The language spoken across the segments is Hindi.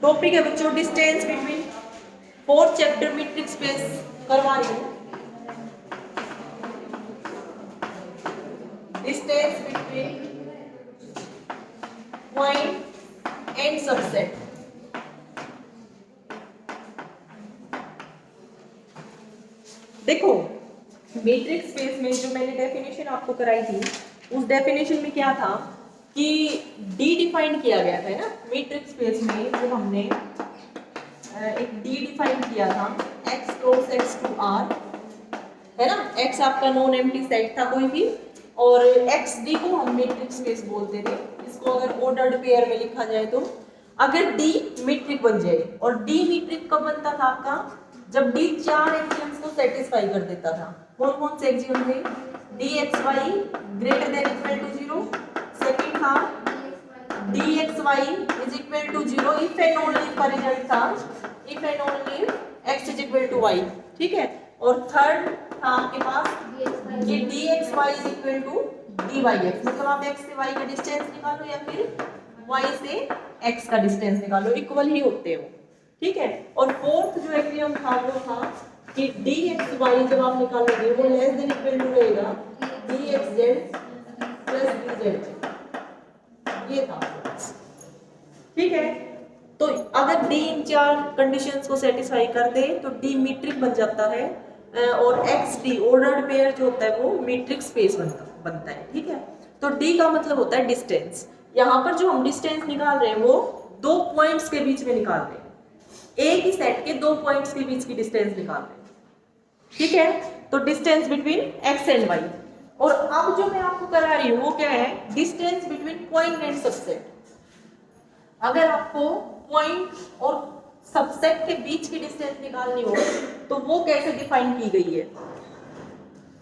टॉपिक है बच्चों distance between, fourth chapter metric space करवा रही हूँ। Distance between point and subset. देखो मीट्रिक स्पेस में जो मैंने डेफिनेशन आपको कराई थी, उस डेफिनेशन में क्या था कि डी डिफाइन किया गया था ना मीट्रिक स्पेस में। जो हमने एक डी डिफाइन किया था, x cross x to r है ना। x आपका नॉन एम्प्टी सेट था कोई भी, और एक्स डी को हम मीट्रिक स्पेस बोलते थे। इसको अगर ऑर्डर्ड पेयर में लिखा जाए तो अगर डी मीट्रिक बन जाए, और डी मीट्रिक कब बनता था आपका, जब डी चार एक्सियम्स को सेटिस्फाई कर देता था। कौन कौन से एक्सियम थे, D x Y greater than equal to zero, second था D x Y is equal to zero if and only for result था if and only X is equal to Y, ठीक है। और थर्ड था आपके पास ये D x Y is equal to D Y X, मतलब आप एक्स से वाई का डिस्टेंस निकालो या फिर वाई से एक्स का डिस्टेंस निकालो, इक्वल ही होते हो, ठीक है। और फोर्थ जो एक्सियम था वो था कि डी एक्स वाई जब आप निकालोगे वो लेस देन इक्वल टू रहेगा D x Z plus D Z, ये था, ठीक है। तो अगर डी इन चार कंडीशंस को सेटिस्फाई कर दे तो डी मीट्रिक बन जाता है, और एक्स डी ऑर्डर्ड पेयर जो होता है वो मीट्रिक स्पेस बनता है, ठीक है। तो डी का मतलब होता है डिस्टेंस। यहाँ पर जो हम डिस्टेंस निकाल रहे हैं वो दो पॉइंट्स के बीच में निकाल रहे हैं, एक ही सेट के दो पॉइंट्स के बीच की डिस्टेंस निकाल रहे हैं, ठीक है। तो distance between x and y. और अब जो मैं आपको करा रही हूँ वो क्या है, distance between point and subset. अगर आपको पॉइंट और सबसेट के बीच की डिस्टेंस निकालनी हो तो वो कैसे डिफाइन की गई है।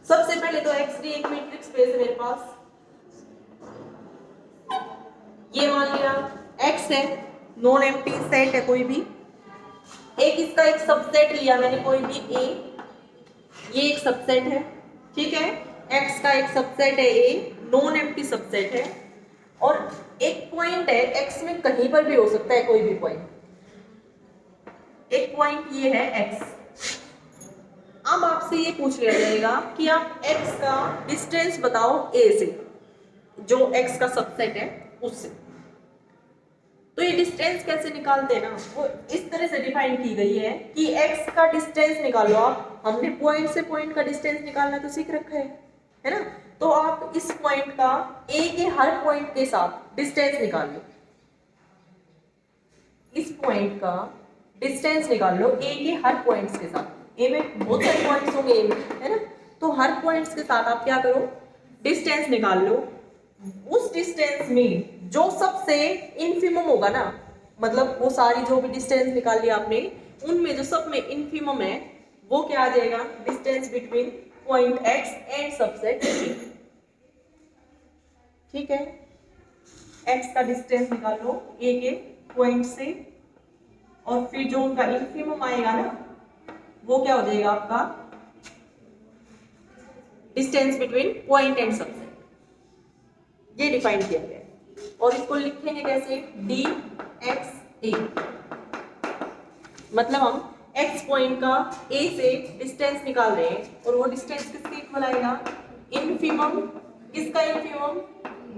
सबसे पहले तो एक्स डी एक मीट्रिक स्पेस है मेरे पास, ये मान लिया एक्स है, नॉन एम्प्टी सेट है कोई भी, एक इसका एक सबसेट लिया मैंने कोई भी ए, ये एक सबसेट है, ठीक है। एक्स का एक सबसेट है ए, नॉन एम्प्टी सबसेट है, और एक पॉइंट है एक्स में कहीं पर भी हो सकता है कोई भी पॉइंट, एक पॉइंट ये है एक्स। अब आपसे ये पूछ लिया जाएगा कि आप एक्स का डिस्टेंस बताओ ए से, जो एक्स का सबसेट है उससे। तो ये डिस्टेंस कैसे निकालते हैं ना, वो इस तरह से डिफाइन की गई है कि एक्स का डिस्टेंस निकालो आप। हमने पॉइंट से पॉइंट का डिस्टेंस निकालना तो सीख रखा है ना। तो आप इस पॉइंट का ए के हर पॉइंट के साथ डिस्टेंस निकाल लो, इस पॉइंट का डिस्टेंस निकाल लो ए के हर पॉइंट्स के साथ। ए में बहुत सारे पॉइंट्स होंगे ए में, है ना। तो हर पॉइंट्स के साथ आप क्या करो, डिस्टेंस निकाल लो। उस डिस्टेंस में जो सबसे इनफिमम होगा ना, मतलब वो सारी जो भी डिस्टेंस निकाल लिया आपने, उनमें जो सब में इनफिमम है वो क्या आ जाएगा, distance between point x and subset, ठीक है। एक्स का डिस्टेंस निकाल लो ए के पॉइंट से, और फिर जो उनका इनफिमम आएगा ना वो क्या हो जाएगा आपका, distance between point and subset. ये डिफाइन किया गया है, और इसको लिखेंगे कैसे, डी एक्स ए, मतलब हम एक्स पॉइंट का ए से डिस्टेंस निकाल रहे हैं, और वो डिस्टेंस किसके इक्वल आएगा, इनफिमम। किसका infimum,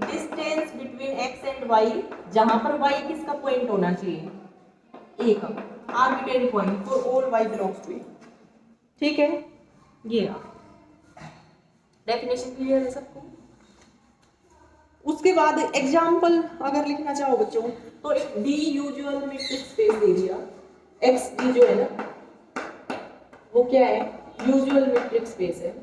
distance between x and Y, जहां पर वाई किसका पॉइंट होना चाहिए, ए का, arbitrary point for all Y belongs to A, ठीक है। ये डेफिनेशन क्लियर है सबको। उसके बाद एग्जाम्पल अगर लिखना चाहो बच्चों तो एक डी यूजुअल मीट्रिक स्पेस दे दिया, एक्स डी जो है ना वो क्या है, यूजुअल मीट्रिक स्पेस है।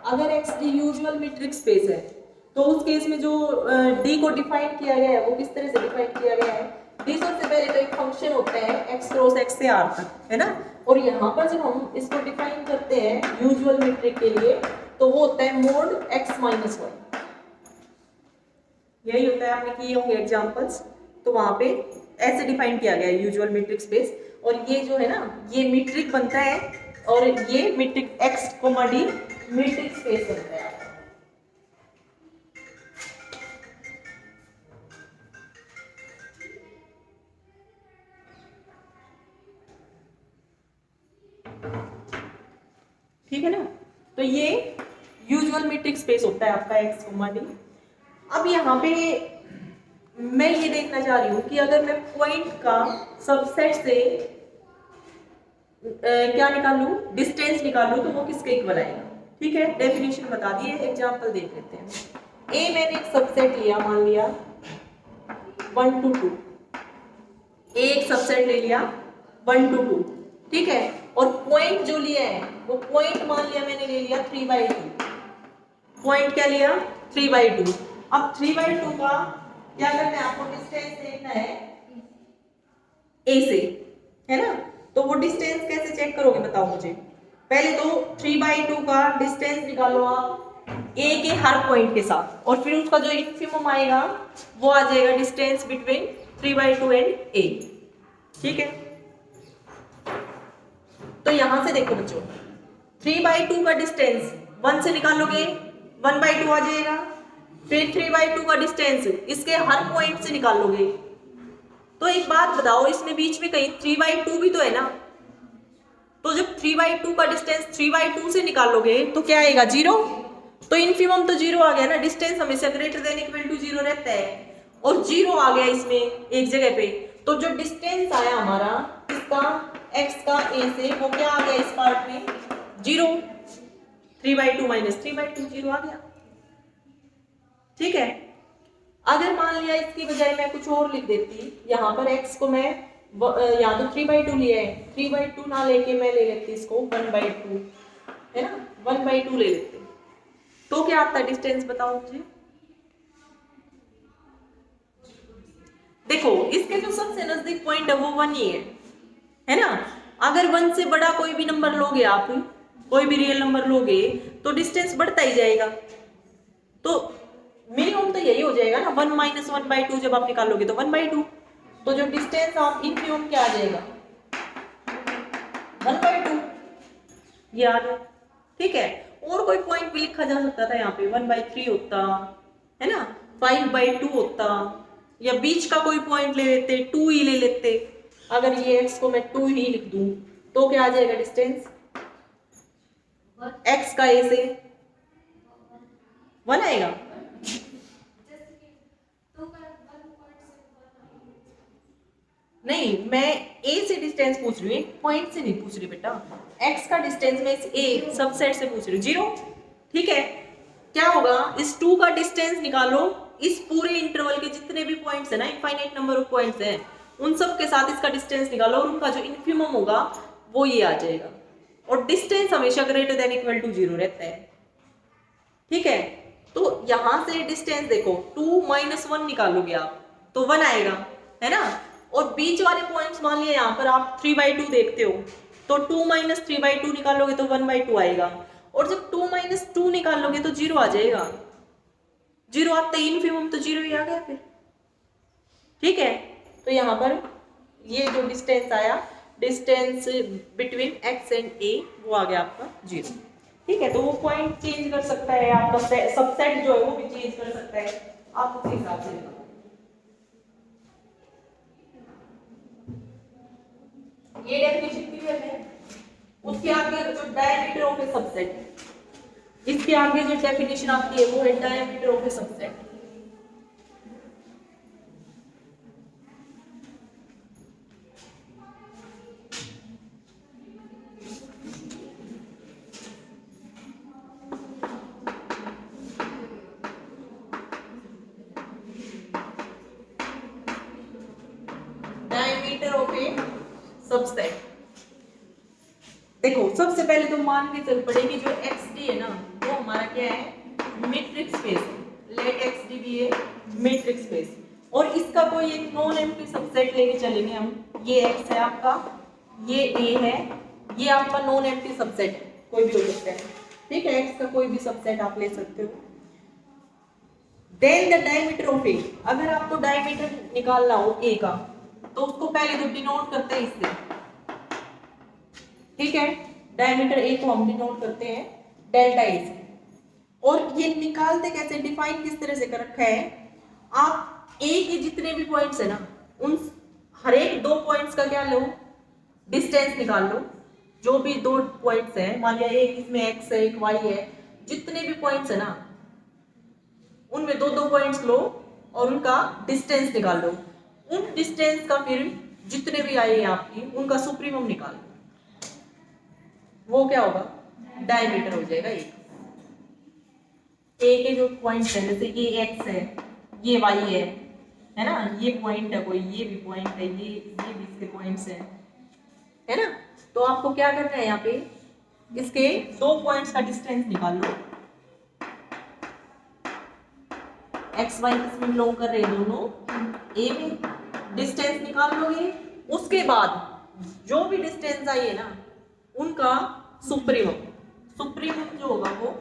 अगर x D usual metric space है तो उस केस में जो डी को डिफाइन किया गया है वो किस तरह से डिफाइन किया गया है, डी सबसे पहले तो एक फंक्शन होता है एक्स क्रॉस एक्स से आर तक, है ना। और यहाँ पर जब हम इसको डिफाइन करते हैं यूजुअल मीट्रिक के लिए तो वो होता है मोड एक्स माइनस वाई, यही होता है, आपने किए होंगे एग्जांपल्स, तो वहां पे ऐसे डिफाइन किया गया है यूजुअल मीट्रिक स्पेस। और ये जो है ना ये मीट्रिक बनता है, और ये metric x comma D metric space बनता है। ठीक है ना। तो ये यूजुअल मैट्रिक्स स्पेस होता है आपका x, d। अब यहाँ पे मैं ये देखना चाह रही हूँ कि अगर मैं पॉइंट का सबसेट से क्या निकालूं, डिस्टेंस निकालूं, तो वो किसके इक्वल आएगा। ठीक है, डेफिनेशन बता दी है, एग्जांपल देख लेते हैं। ए मैंने एक सबसेट लिया, मान लिया 1 to 2, एक सबसेट ले लिया 1 to 2, ठीक है। और पॉइंट जो लिया है वो पॉइंट मान लिया मैंने ले लिया 3/2। पॉइंट क्या लिया 3/2। अब 3/2 का क्या करना है आपको, डिस्टेंस देखना है ए से, है ना। तो वो डिस्टेंस कैसे चेक करोगे बताओ मुझे। पहले तो 3/2 का डिस्टेंस निकालो आप ए के हर पॉइंट के साथ, और फिर उसका जो इन्फिमम आएगा वो आ जाएगा डिस्टेंस बिटवीन 3/2 एंड ए। ठीक है, तो यहां से देखो बच्चों, 3/2 का डिस्टेंस 1 से निकालोगे 1/2 आ जाएगा। फिर 3/2 का डिस्टेंस इसके हर पॉइंट से निकालोगे। तो एक बात बताओ, इसमें बीच में कहीं 3/2 भी तो है ना। तो जब 3/2 का डिस्टेंस 3/2 से निकालोगे तो क्या आएगा 0। तो इनफिमम तो 0 आ गया ना, डिस्टेंस हमेशा ग्रेटर देन इक्वल टू 0 रहता है, और 0 आ गया इसमें एक जगह पे। तो जो डिस्टेंस आया हमारा इसका x का a से, वो क्या आ गया इस पार्ट में 0। 3/2 माइनस 3/2 0 आ गया। ठीक है, अगर मान लिया इसकी बजाय मैं कुछ और लिख देती, यहाँ पर x को मैं यहाँ तो 3/2 लिया है, 3/2 ना लेके मैं ले लेती इसको 1/2, है ना, 1/2 ले लेते। तो क्या आता है डिस्टेंस बताओ मुझे। देखो इसके जो सबसे नजदीक पॉइंट है वो 1 ही है ना। अगर 1 से बड़ा कोई भी नंबर लोगे आप, कोई भी रियल नंबर लोगे, तो डिस्टेंस बढ़ता ही जाएगा। तो मिनिमम तो यही हो जाएगा ना, 1 माइनस 1/2 जब आप निकालोगे तो 1/2। तो जो डिस्टेंस आप इनफिमम क्या आ जाएगा 1/2, ये आ गया। ठीक है, और कोई पॉइंट भी लिखा जा सकता था यहाँ पे, 1/3 होता है ना, 5/2 होता, या बीच का कोई पॉइंट ले लेते, 2 ही ले लेते। अगर ये x को मैं 2 ही लिख दूं तो क्या आ जाएगा डिस्टेंस x का a से 1 आएगा। नहीं, मैं a से डिस्टेंस पूछ रही हूँ, पॉइंट से नहीं पूछ रही बेटा। x का डिस्टेंस मैं इस a सबसेट से पूछ रही हूँ 0। ठीक है, क्या होगा, इस 2 का डिस्टेंस निकालो, इस पूरे इंटरवल के जितने भी पॉइंट्स है ना, इनफाइनाइट नंबर ऑफ पॉइंट्स हैं, उन सब के साथ इसका डिस्टेंस निकालो, और उनका जो इनफिमम होगा वो ये आ जाएगा। और डिस्टेंस हमेशा ग्रेटर देन इक्वल टू 0 रहता है। ठीक है, तो यहां से डिस्टेंस देखो 2 माइनस 1 निकालोगे आप तो 1 आएगा, है ना। और बीच वाले पॉइंट्स मान लिया यहाँ पर आप 3/2 देखते हो, तो 2 माइनस 3/2 निकालोगे तो 1/2 आएगा। और जब 2 माइनस 2 निकालोगे तो 0 आ जाएगा। 0 आते ही इनफिमम तो 0 ही आ गया फिर। ठीक है, तो यहाँ पर ये जो डिस्टेंस आया, distance between x and a, वो आ गया आपका 0। ठीक है, तो वो पॉइंट चेंज कर सकता है आपका, सबसेट जो है वो भी चेंज कर सकता है, आप उस हिसाब से लगाओ। ये डेफिनेशन क्लियर है। उसके आगे जो डायमीटर ऑफ ए सबसेट, इसके आगे जो डेफिनेशन आती है वो है diameter of A subset. Diameter of A subset, देखो सबसे पहले तो मान के चल पड़े कि जो XD है ना वो हमारा क्या है, मैट्रिक्स स्पेस। लेट XD भी है मैट्रिक्स स्पेस, और इसका कोई एक नॉन एम्प्टी सबसेट लेके चलेंगे हम। ये X है आपका, ये A है, ये आपका नॉन एम्प्टी सबसेट है, कोई भी हो सकता है। ठीक है, X का कोई भी सबसेट आप ले सकते हो। Then the diameter of A, अगर आपको डायमीटर निकालना हो A का, तो उसको पहले तो डिनोट करते हैं इससे। ठीक है, डायमीटर A को हम डिनोट करते हैं डेल्टा A से। और ये निकालते कैसे, डिफाइन किस तरह से कर रखा है, आप A के जितने भी पॉइंट्स है ना, उन हर एक 2 पॉइंट्स का क्या लो, डिस्टेंस निकाल लो। जो भी दो पॉइंट्स हैं, मान लिया एक इसमें x है एक y है, जितने भी पॉइंट्स है ना उनमें दो दो पॉइंट्स लो और उनका डिस्टेंस निकाल लो। उन डिस्टेंस का फिर जितने भी आए आपकी उनका सुप्रीमम निकाल लो, वो क्या होगा, डायमीटर हो जाएगा एक। ए के जो पॉइंट्स है जैसे ये x है ये y है ना, ये पॉइंट है कोई, ये भी पॉइंट है, ये भी इसके पॉइंट्स है ना। तो आपको क्या करना है यहाँ पे, इसके दो पॉइंट्स का डिस्टेंस निकाल लो। एक्स वाई किसमें बिलोंग कर रहे हैं, दोनों ए में। डिस्टेंस निकाल लोगे, उसके बाद जो भी डिस्टेंस आई है ना उनका सुप्रीमम, सुप्रीमम जो होगा वो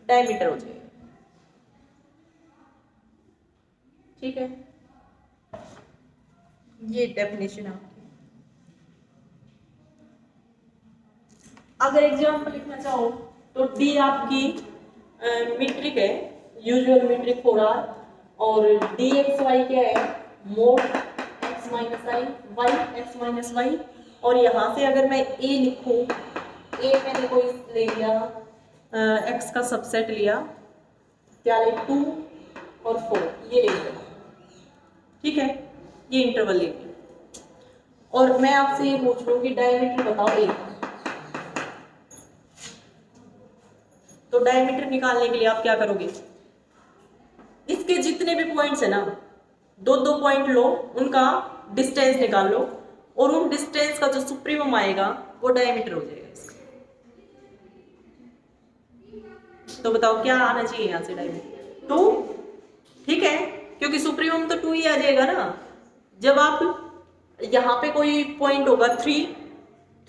डायमीटर हो जाएगा। ठीक है, ये डेफिनेशन आपकी। अगर एग्जाम्पल लिखना चाहो तो डी आपकी मीट्रिक है, यूजुअल मीट्रिक फॉर आर, और डी एक्स वाई क्या है, मोड एक्स माइनस आई वाई एक्स माइनस वाई। और यहाँ से अगर मैं ए लिखूं, ए मैंने कोई ले लिया एक्स का सबसेट लिया, क्या ले 2 और 4 ये ले लिया, ठीक है, ये इंटरवल ले लिया। और मैं आपसे ये पूछ लूँ कि डायमीटर बताओ ए, तो डायमीटर निकालने के लिए आप क्या करोगे, इसके जितने भी पॉइंट्स है ना दो दो पॉइंट लो, उनका डिस्टेंस निकाल लो, और उन डिस्टेंस का जो सुप्रीमम आएगा वो डायमीटर हो जाएगा इसका। तो बताओ क्या आना चाहिए यहाँ से, डायमीटर 2, ठीक है, क्योंकि सुप्रीमम तो 2 ही आ जाएगा ना। जब आप यहाँ पे कोई पॉइंट होगा 3,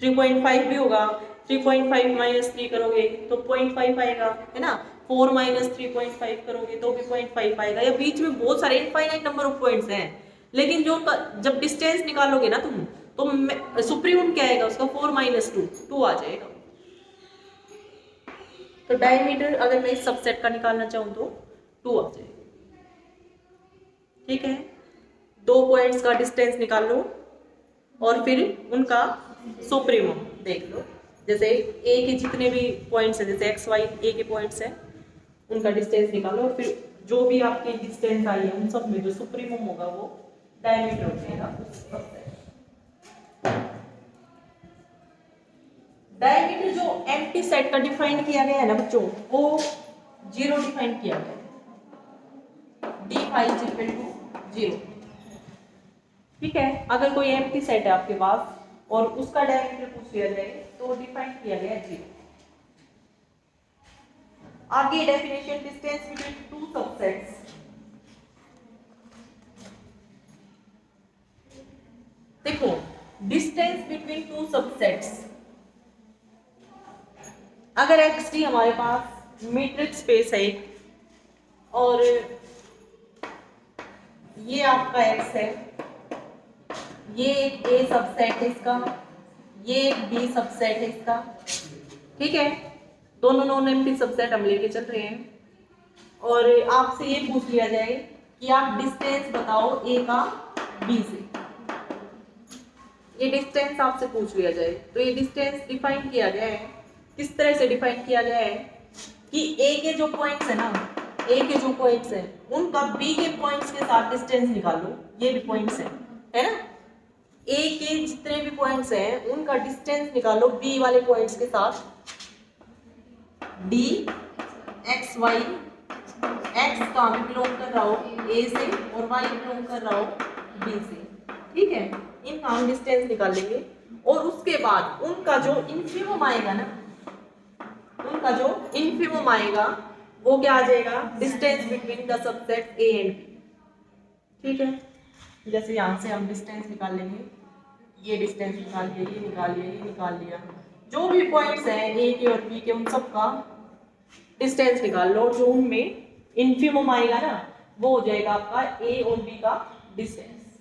3.5 भी होगा, 3.5 माइनस 3 करोगे तो 0.5 आएगा, है ना। 4 माइनस 3.5 करोगे तो भी 0.5 आएगा। या बीच में बहुत सारे इनफाइनाइट नंबर ऑफ पॉइंट्स हैं, लेकिन जो जब डिस्टेंस निकालोगे ना तुम, तो सुप्रीमम क्या आएगा उसका, 4 माइनस 2 आ जाएगा। तो डायमीटर अगर मैं इस सबसेट का निकालना चाहूँ तो 2 आ जाएगा। ठीक है, दो पॉइंट्स का डिस्टेंस निकाल लो और फिर उनका सुप्रीमम देख लो। जैसे ए के जितने भी पॉइंट्स हैं, जैसे एक्स वाई ए के पॉइंट्स हैं, उनका डिस्टेंस निकालो और फिर जो भी आपके डिस्टेंस आई है उन सब में जो सुप्रीमम होगा वो डायमीटर हो जाएगा। डायमीटर जो एम्प्टी सेट का डिफाइन किया गया है ना बच्चों, वो 0 डिफाइन किया गया है, d(0). ठीक है, अगर कोई एम्प्टी सेट है आपके पास और उसका डायमीटर पूछ लिया जाए तो डिफाइन किया गया 0। आगे definition, distance between two subsets. देखो, डिस्टेंस बिटवीन टू सबसेट्स, अगर XD हमारे पास मीट्रिक स्पेस है और ये आपका X है, ये एक A सबसेट है इसका, ये एक B सबसेट है इसका, ठीक है, दोनों नॉन एम्प्टी सबसेट हम लेके चल रहे हैं। और आपसे ये पूछ लिया जाए कि आप डिस्टेंस बताओ A का B से, ये डिस्टेंस आपसे पूछ लिया जाए तो ये डिस्टेंस डिफाइन किया गया है। किस तरह से डिफाइन किया गया है कि A के जो पॉइंट्स है ना, A के जो पॉइंट्स है उनका B के पॉइंट्स के साथ डिस्टेंस निकाल लो। ये भी पॉइंट्स है ना, A के जितने भी पॉइंट्स हैं उनका डिस्टेंस निकालो B वाले पॉइंट्स के साथ। D एक्स वाई, एक्स का भी बिलोंग कर रहा हो A से और Y बिलोंग कर रहा हो B से, ठीक है, इनका हम डिस्टेंस निकाल लेंगे। और उसके बाद उनका जो इन्फिमम आएगा ना, उनका जो इन्फिमम आएगा वो क्या आ जाएगा, distance between the subset A and B। ठीक है, जैसे यहाँ से हम डिस्टेंस निकाल लेंगे, ये डिस्टेंस निकाल लिया, ये निकाल लिया, ये निकाल लिया, जो भी पॉइंट्स हैं A के और B के उन सब का डिस्टेंस निकाल लो, और जो उनमें इन्फिमम आएगा ना वो हो जाएगा आपका A और B का डिस्टेंस।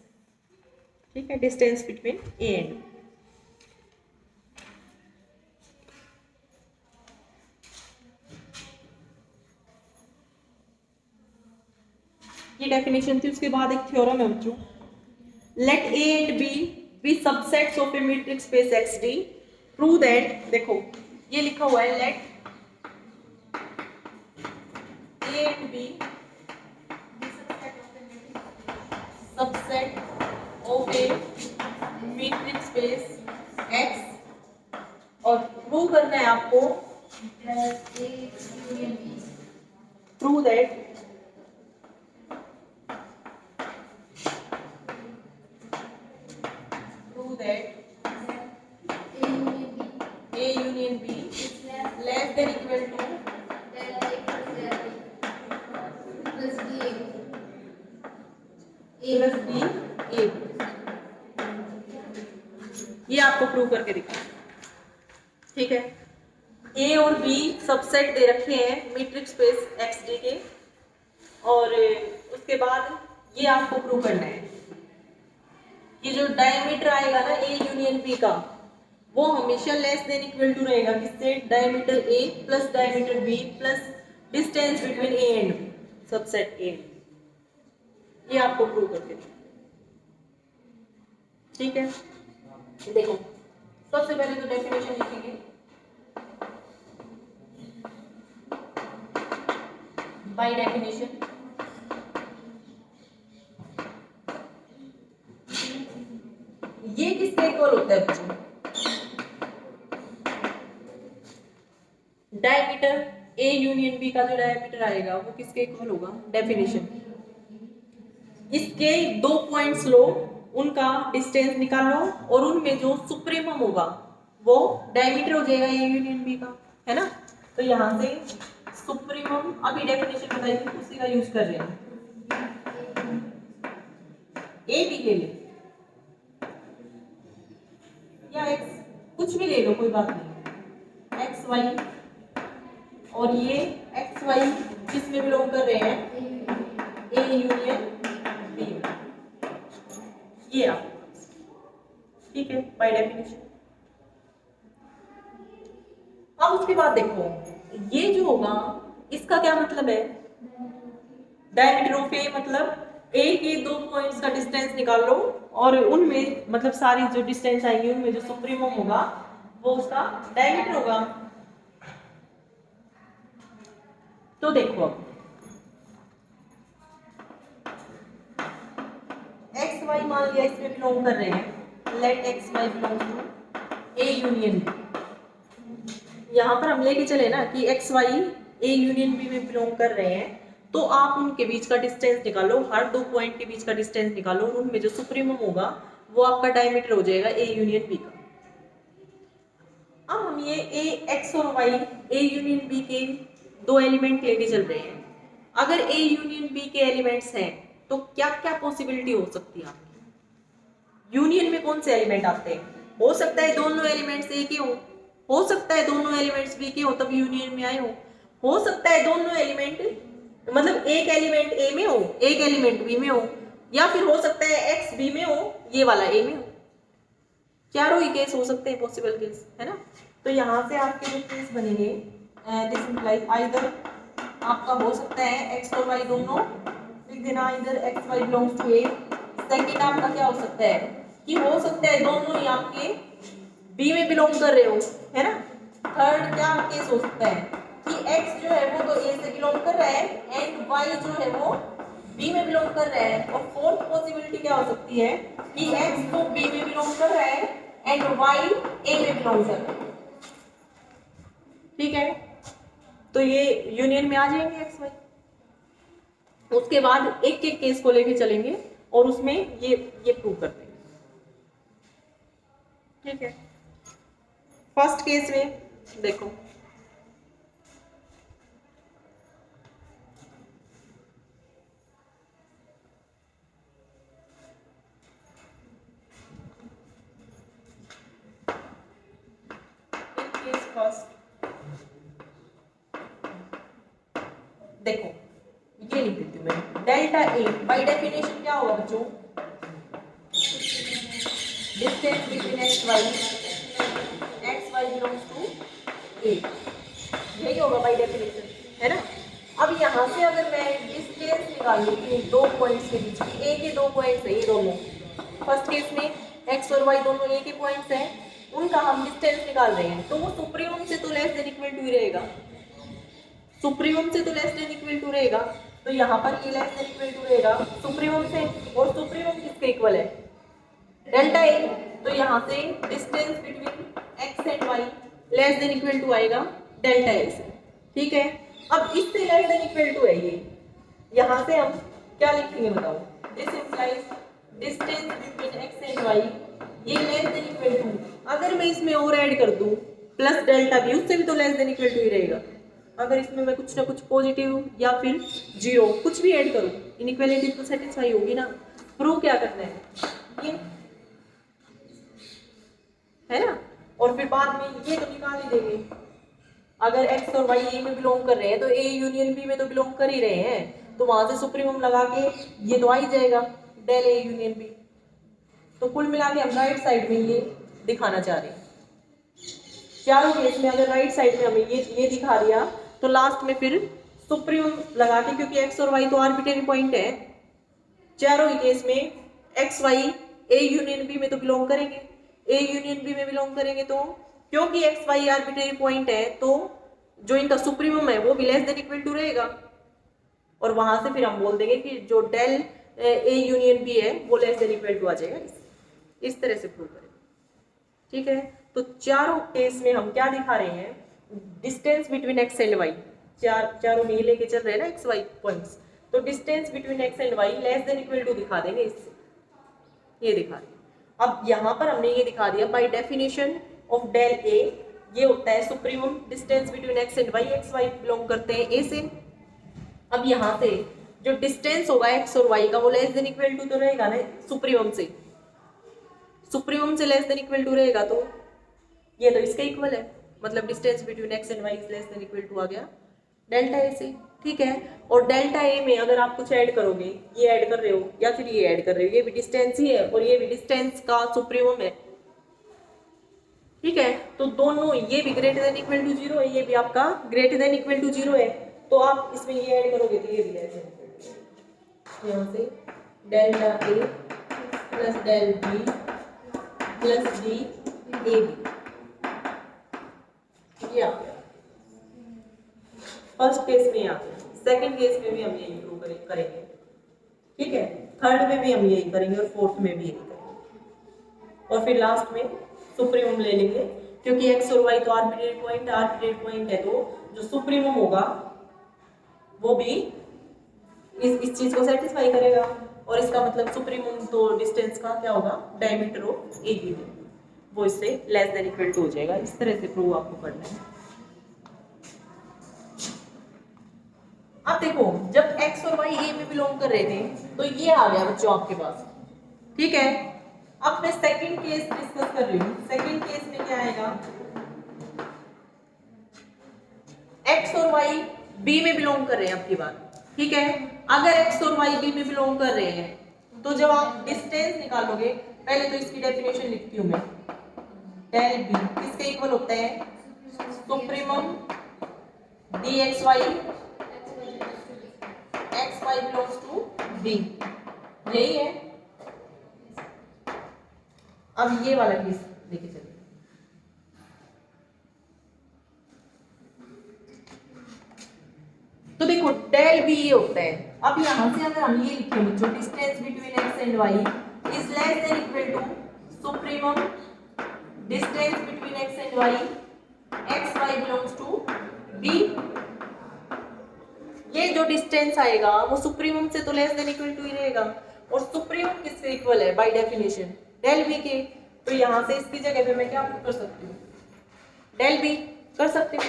ठीक है, distance between A and B। ये डेफिनेशन थी। उसके बाद एक थ्योरम है बच्चों, let A and B be subsets of a metric space XD prove that, देखो ये लिखा हुआ है let A and B subset of a metric space X, और प्रूव करना है आपको prove that A union B less than equal to plus D A, ये आपको प्रूव करके दिखा, ठीक है। A और B सबसेट दे रखे हैं मीट्रिक स्पेस XD के, और उसके बाद ये आपको प्रूव करना है कि जो डायमीटर आएगा ना A यूनियन B का, वो हमेशा लेस देन इक्वल टू रहेगा किससे, diameter A plus diameter B plus distance between A and B, subset A। ये आपको प्रूव करके, ठीक है। देखो सबसे पहले तो डेफिनेशन लिखेंगे, बाय डेफिनेशन ये किसके इक्वल होता है बच्चों, डायमीटर A यूनियन B का जो डायमीटर आएगा वो किसके इक्वल होगा, डेफिनेशन इसके दो पॉइंट्स लो, उनका डिस्टेंस निकालो, और उनमें जो सुप्रीमम होगा वो डायमीटर हो जाएगा A यूनियन B का, है ना। तो यहाँ से सुप्रीमम अभी डेफिनेशन बताई थी उसी का यूज कर रहे हैं A B के लिए, या X कुछ भी ले लो कोई बात नहीं, X Y, और ये एक्स वाई किस में बिलोंग कर रहे हैं, ए यूनियन बी, ये आप, ठीक है, बाय डेफिनेशन। अब उसके बाद देखो ये जो होगा इसका क्या मतलब है, डायमीटर ऑफ ए मतलब ए के दो पॉइंट्स का डिस्टेंस निकाल लो, और उनमें मतलब सारी जो डिस्टेंस आएंगी उनमें जो सुप्रीमम होगा वो उसका डायमीटर होगा। तो देखो अब एक्स वाई मान लिया इसमें बिलोंग कर रहे हैं, let x y belong to A union B. यहाँ पर हम लेके चले ना कि x y A union B में बिलोंग कर रहे हैं, तो आप उनके बीच का डिस्टेंस निकालो, हर दो पॉइंट के बीच का डिस्टेंस निकालो, उनमें जो सुप्रीमम होगा वो आपका डायमीटर हो जाएगा ए यूनियन बी का। अब हम ये ए एक्स और वाई ए यूनियन बी के दो एलिमेंट लेके चल रहे हैं, अगर ए यूनियन बी के एलिमेंट्स हैं तो क्या क्या पॉसिबिलिटी हो सकती है आपकी, यूनियन में कौन से एलिमेंट आते हैं, हो सकता है दोनों एलिमेंट्स ए के हो सकता है दोनों एलिमेंट्स बी के हो तब यूनियन में आए हो सकता है दोनों एलिमेंट मतलब एक एलिमेंट ए में हो एक एलिमेंट बी में हो, या फिर हो सकता है एक्स बी में हो ये वाला ए में हो, चारों ही केस हो सकते हैं पॉसिबल केस, है ना। तो यहाँ से आपके जो केस बनेंगे दिस इंप्लाइज आइदर आपका हो सकता है एक्स और वाई दोनों लिख देना, either x Y belongs to A. Second आपका क्या हो सकता है कि हो सकता है दोनों ही आपके बी में बिलोंग कर रहे हो, है ना। थर्ड क्या केस हो सकता है कि एक्स जो है वो तो ए से बिलोंग कर रहा है एंड वाई जो है वो बी में बिलोंग कर रहा है, और फोर्थ पॉसिबिलिटी क्या हो सकती है कि एक्स तो बी में बिलोंग कर रहा है एंड वाई ए में बिलोंग कर रहा है, ठीक है। तो ये यूनियन में आ जाएंगे एक्स वाई। उसके बाद एक एक केस को लेके चलेंगे और उसमें ये प्रूव करते हैं, ठीक है। फर्स्ट केस में देखो फर्स्ट देखो ये लिख देती हूँ मैं, डेल्टा ए बाय डेफिनेशन क्या होगा बच्चों, distance between X Y belongs to A, यही होगा बाय डेफिनेशन, है ना। अब यहाँ से अगर मैं डिस्टेंस निकालूँ इन दो पॉइंट्स के बीच की, ए के दो पॉइंट्स है ये दोनों, फर्स्ट केस में एक्स और वाई दोनों ए के पॉइंट्स हैं, उनका हम डिस्टेंस निकाल रहे हैं, तो वो सुप्रीमम से तो लेस देन इक्वल टू ही रहेगा, सुप्रीमम से तो लेस देन इक्वल टू रहेगा, तो यहाँ पर ये लेस देन इक्वल टू रहेगा सुप्रीमम से, और सुप्रीमम किसके इक्वल है, डेल्टा ए, तो यहाँ से distance between x and y less than equal to आएगा डेल्टा ए से, ठीक है। अब इससे लेस देन इक्वल टू है ये, यहाँ से हम क्या लिखेंगे बताओ, this implies distance between x and y ये लेस देन इक्वल टू, अगर मैं इसमें और ऐड कर दूं प्लस डेल्टा बी, उससे भी तो लेस देन इक्वल टू ही रहेगा, अगर इसमें मैं कुछ ना कुछ पॉजिटिव या फिर जीरो कुछ भी ऐड करूं इनइक्वालिटी तो सेटिस्फाई होगी ना। प्रूव क्या करना है ये, है ना, और फिर बाद में ये तो निकाल ही देंगे, अगर एक्स और वाई ए में बिलोंग कर रहे हैं तो ए यूनियन बी में तो बिलोंग कर ही रहे हैं, तो वहां से सुप्रीमम लगा के ये तो आ ही जाएगा डेल ए यूनियन बी, तो कुल मिला के हम राइट साइड में ये दिखाना चाह रहे हैं। चारों केस में अगर राइट साइड में हमें ये दिखा दिया तो लास्ट में फिर सुप्रीमम लगा के, क्योंकि एक्स और वाई तो आर्बिट्रेरी पॉइंट है, चारों ही केस में x y A union B में तो बिलोंग करेंगे, ए यूनियन बी में बिलोंग करेंगे, तो क्योंकि एक्स वाई आर्बिट्रेरी पॉइंट है तो जो इनका सुप्रीमम है वो भी लेस देन इक्वल टू रहेगा, और वहां से फिर हम बोल देंगे कि जो डेल ए यूनियन बी है वो लेस देन इक्वल टू आ जाएगा, इस तरह से प्रूव करेंगे, ठीक है। तो चारों केस में हम क्या दिखा रहे हैं, distance between x and y, चारों में लेके चल रहे हैं ना एक्स वाई पॉइंट्स, तो distance between x and y less than equal to दिखा देंगे इससे, ये दिखा रहे हैं। अब यहाँ पर हमने ये दिखा दिया by definition of del A, ये होता है supremum distance between x and y, x y belong करते हैं ए से। अब यहाँ से जो डिस्टेंस होगा एक्स और वाई का वो लेस देन इक्वल टू तो रहेगा ना सुप्रीमम से, सुप्रीमम से लेस देन इक्वल टू रहेगा, तो ये तो इसके इक्वल है, मतलब distance between x and Y is less than equal to आ गया डेल्टा ए से, ठीक है। और डेल्टा ए में अगर आप कुछ ऐड करोगे, ये ऐड कर रहे हो या फिर ये ऐड कर रहे हो, ये भी डिस्टेंस ही है और ये भी डिस्टेंस का सुप्रीमम है, ठीक है, तो दोनों ये भी greater than equal to zero है, ये भी आपका greater than equal to zero है, तो आप इसमें ये ऐड करोगे तो ये भी लेस देन इक्वल टू, यहाँ से delta A plus del B plus D A B, ये आ गया फर्स्ट केस में, आ गया सेकंड केस में भी हम यही प्रूव करेंगे, ठीक है, थर्ड में भी हम यही करेंगे और फोर्थ में भी यही करेंगे, और फिर लास्ट में सुप्रीमम ले लेंगे, क्योंकि एक्स और वाई तो आर्बिट्रेरी पॉइंट है, तो जो सुप्रीमम होगा वो भी इस चीज को सेटिस्फाई करेगा, और इसका मतलब सुप्रीमम तो डिस्टेंस का क्या होगा, डायमीटर ऑफ ए गिवन, वो इससे लेस देन इक्वल टू हो जाएगा। इस तरह से प्रूव आपको करना है। अब देखो जब x और y ए में बिलोंग कर रहे थे तो ये आ गया बच्चों आपके पास, ठीक है। अब मैं सेकंड केस डिस्कस कर रही हूँ, सेकंड केस में क्या आएगा, x और y b में बिलोंग कर रहे हैं आपकी बात, ठीक है। अगर x और y b में बिलोंग कर रहे हैं तो जब आप डिस्टेंस निकालोगे, पहले तो इसकी डेफिनेशन लिखती हूँ मैं, डेल b किसके इक्वल होता है, supremum dxy xy belongs to b, यही है। अब ये वाला केस लेके चलिए, तो देखो डेल बी ये होता है, अब यहां से अगर हम ये लिखें बच्चों, distance between x and Y is less than equal to supremum distance between x and y x Y belongs to B, ये जो डिस्टेंस आएगा वो सुप्रीमम से तो लेस देन इक्वल टू ही रहेगा, और सुप्रीमम किससे इक्वल है बाय डेफिनेशन डेल बी के, तो यहां से इसकी जगह पे मैं क्या कर सकती हूँ, डेल बी कर सकती हूँ,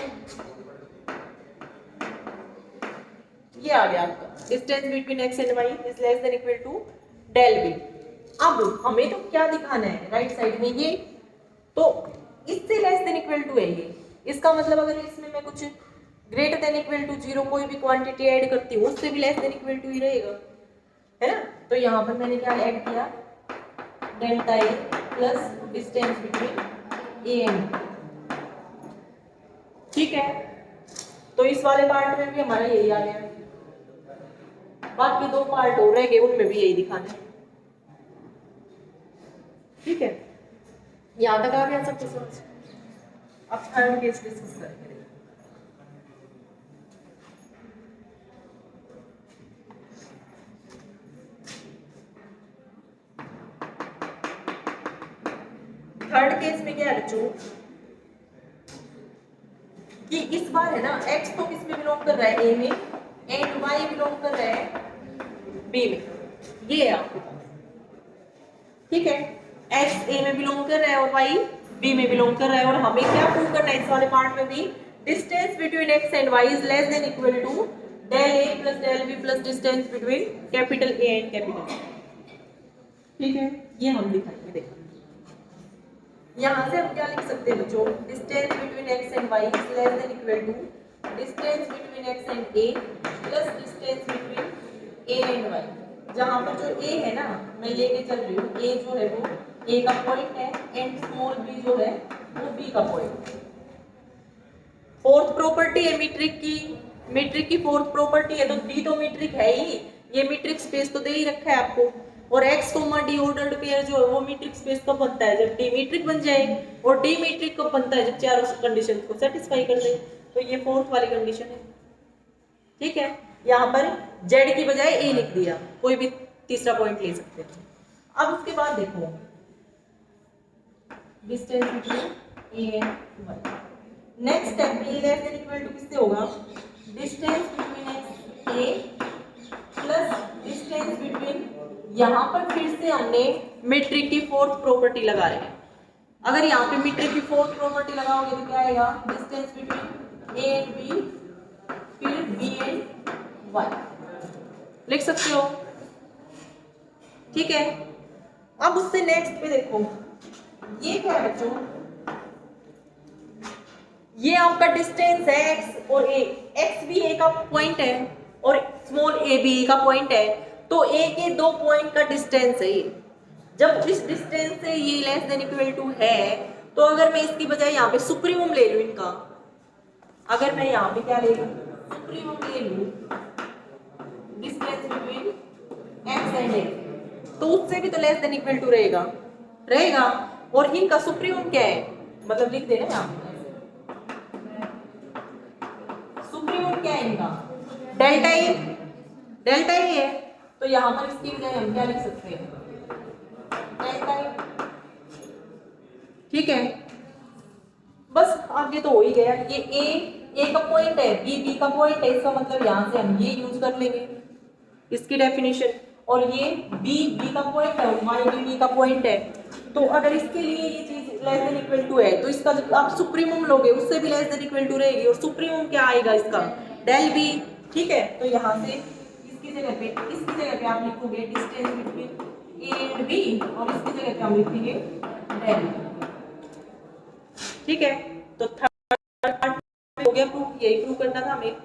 ये आ गया आपका distance between x and Y is less than equal to del B. अब हमें तो क्या दिखाना है राइट साइड में, ये तो इससे लेस देन इक्वल टू है ये, इसका मतलब अगर इसमें मैं कुछ greater than equal to zero कोई भी क्वांटिटी ऐड करती हूँ उससे भी लेस देन इक्वल टू ही रहेगा, है ना। तो यहाँ पर मैंने क्या ऐड किया, delta A plus distance between A and B, ठीक है। तो इस वाले पार्ट में भी हमारा यही आ गया, बाकी दो पार्ट हो रह गए उनमें भी यही दिखाना है, ठीक है। यहाँ तक आ गया सबको समझ? अब थर्ड केस डिस्कस करेंगे। थर्ड केस में क्या है बच्चों कि इस बार है ना x तो किस में बिलोंग कर रहा है, a में, एंड y बिलोंग कर रहा है b में। ये है आपके पास, ठीक है, x a में बिलोंग कर रहा है और y b में बिलोंग कर रहा है। और हमें क्या प्रूव करना है इस वाले पार्ट में भी, distance between x and y is less than equal to del a plus del b plus distance between capital A and capital B। ठीक है, ये हम दिखाएंगे। देखो यहाँ से हम क्या लिख सकते हैं बच्चों, distance between x and y is less than equal to distance between x and a plus distance between a and y। जहाँ पर जो a है ना, मैं लेके चल रही हूँ, a जो है वो a का पॉइंट है एंड स्मॉल b जो है वो b का पॉइंट है। फोर्थ प्रॉपर्टी है मीट्रिक की, मीट्रिक की फोर्थ प्रॉपर्टी है, तो d तो मीट्रिक है ही, ये मीट्रिक स्पेस तो दे ही रखा है आपको। और x d ऑर्डर्ड पेयर जो है वो मीट्रिक स्पेस कब बनता है, जब d मीट्रिक बन जाए। और d मीट्रिक कब बनता है, जब चारों कंडीशन को सेटिस्फाई कर दे। तो ये फोर्थ वाली कंडीशन है, ठीक है। यहाँ पर z की बजाय a लिख दिया, कोई भी तीसरा पॉइंट ले सकते हैं। अब उसके बाद देखो distance between a and y। Next step b less than equal to किससे होगा, distance between x a plus distance between, यहाँ पर फिर से हमने मीट्रिक की फोर्थ प्रॉपर्टी लगा रहे हैं। अगर यहाँ पे मीट्रिक की फोर्थ प्रॉपर्टी लगाओगे तो क्या आएगा, distance between a and b फिर b एंड y लिख सकते हो, ठीक है। अब उससे नेक्स्ट पे देखो, ये क्या है बच्चों, ये आपका डिस्टेंस है x और a, x भी a का पॉइंट है और स्मॉल a भी a का पॉइंट है, तो a के दो पॉइंट का डिस्टेंस है ये। जब इस डिस्टेंस से ये लेस देन इक्वल टू है, तो अगर मैं इसकी बजाय यहाँ पे सुप्रीमम ले लूं इनका, अगर मैं यहाँ पे क्या ले लूं, सुप्रीमम ले लूं distance between x and a, तो उससे भी तो लेस देन इक्वल टू रहेगा। और इनका सुप्रीमम क्या है, मतलब लिख देना यहाँ पे, सुप्रीमम क्या है इनका, डेल्टा ए है। तो यहाँ पर इसकी बजाय हम क्या लिख सकते हैं, डेल्टा ए, ठीक है। बस आगे तो हो ही गया, ये a का पॉइंट है, b का पॉइंट है, इसका मतलब यहाँ से हम ये यूज कर लेंगे इसकी डेफिनेशन। और ये b का पॉइंट है और y b का पॉइंट है। तो अगर इसके लिए ये चीज लेस देन इक्वल टू है, तो इसका जब आप सुप्रीमम लोगे उससे भी लेस देन इक्वल टू रहेगी। और सुप्रीमम क्या आएगा इसका, डेल b, ठीक है। तो यहाँ से इसकी जगह पे आप लिखोगे distance between a and b, और इसकी जगह पे हम लिखेंगे डेल, ठीक है। तो थर्ड पार्ट हो गया प्रूफ, यही प्रूव करना था हमें।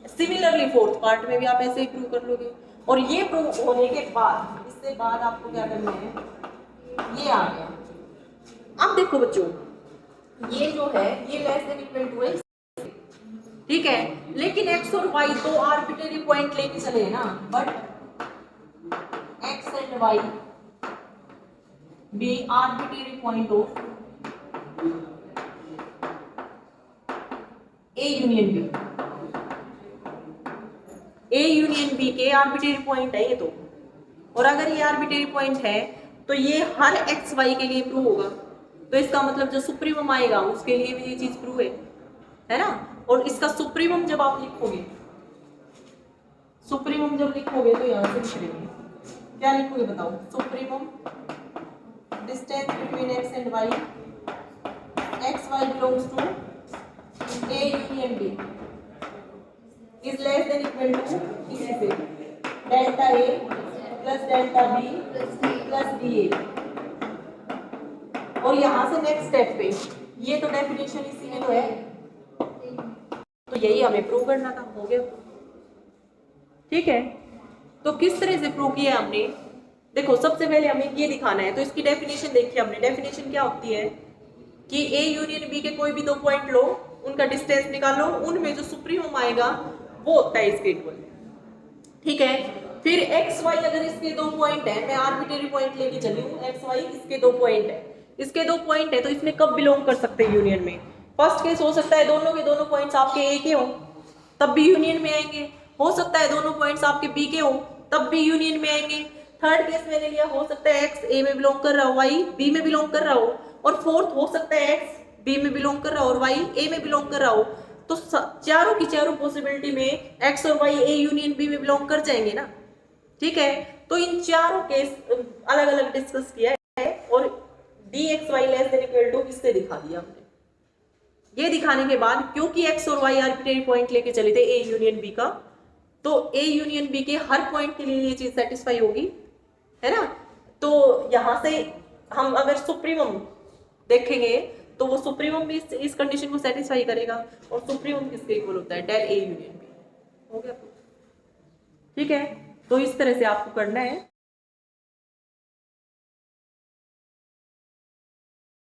सिमिलरली फोर्थ पार्ट में भी आप ऐसे ही प्रूव कर लोगे। और ये प्रूव होने के बाद, इससे बाद आपको क्या करना है, ये आ गया। अब देखो बच्चों, ये जो है ये लेस देन इक्वल टू है, ठीक है। लेकिन x और y तो आर्बिट्रेरी पॉइंट लेके चले ना, but x and y be arbitrary point of A union B, A union B के आर्बिट्रेरी पॉइंट है ये तो। और अगर ये आर्बिट्रेरी पॉइंट है तो ये हर x y के लिए प्रूव होगा। तो इसका मतलब जो सुप्रीमम आएगा उसके लिए भी ये चीज प्रूव है ना। और इसका सुप्रीमम जब आप लिखोगे, सुप्रीमम जब लिखोगे तो यहाँ से लिखेंगे, क्या लिखोगे बताओ, supremum distance between x and y, x y belongs to A union B is less than equal to इसी से delta A plus delta B plus DA। और यहाँ से नेक्स्ट स्टेप पे ये तो डेफिनेशन इसी में तो है, तो यही हमें प्रूव करना था, हो गया, ठीक है। तो किस तरह से प्रूव किया हमने, देखो सबसे पहले हमें ये दिखाना है। तो इसकी डेफिनेशन देखिए हमने, डेफिनेशन क्या होती है कि A यूनियन B के कोई भी दो पॉइंट लो, उनका डिस्टेंस निकालो, उनमें जो सुप्रीमम आएगा वो होता है इसके इक्वल, ठीक है। फिर x y अगर इसके दो पॉइंट है, मैं आर्बिट्रेरी पॉइंट लेके चली हूँ, x y इसके दो पॉइंट है, इसके 2 पॉइंट है, तो इसमें कब बिलोंग कर सकते हैं यूनियन में? फर्स्ट केस हो सकता है दोनों के दोनों पॉइंट्स आपके ए के हो, तब भी यूनियन में आएंगे। हो सकता है दोनों पॉइंट्स आपके बी के हो, तब भी यूनियन में आएंगे। थर्ड केस मैंने लिया, हो सकता है एक्स ए में बिलोंग कर रहा हो, वाई बी में बिलोंग कर रहा हो। और फोर्थ हो सकता है एक्स बी में बिलोंग कर रहा हो और वाई ए में बिलोंग कर रहा हो। तो चारों की चारों पॉसिबिलिटी में एक्स और वाई ए यूनियन बी में बिलोंग कर जाएंगे ना, ठीक है। तो इन चारों केस अलग अलग डिस्कस किया है और D x y less than equal to इससे दिखा दिया हमने। ये दिखाने के बाद क्योंकि एक्स और वाई आर्बिट्रेरी पॉइंट लेके चले थे ए यूनियन बी का, तो ए यूनियन बी के हर पॉइंट के लिए ये चीज सेटिस्फाई होगी, है ना। तो यहां से हम अगर सुप्रीमम देखेंगे तो वो सुप्रीमम भी इस कंडीशन को सेटिस्फाई करेगा, और सुप्रीमम किसके इक्वल होता है? Del A union B. हो गया, ठीक है। तो इस तरह से आपको करना है।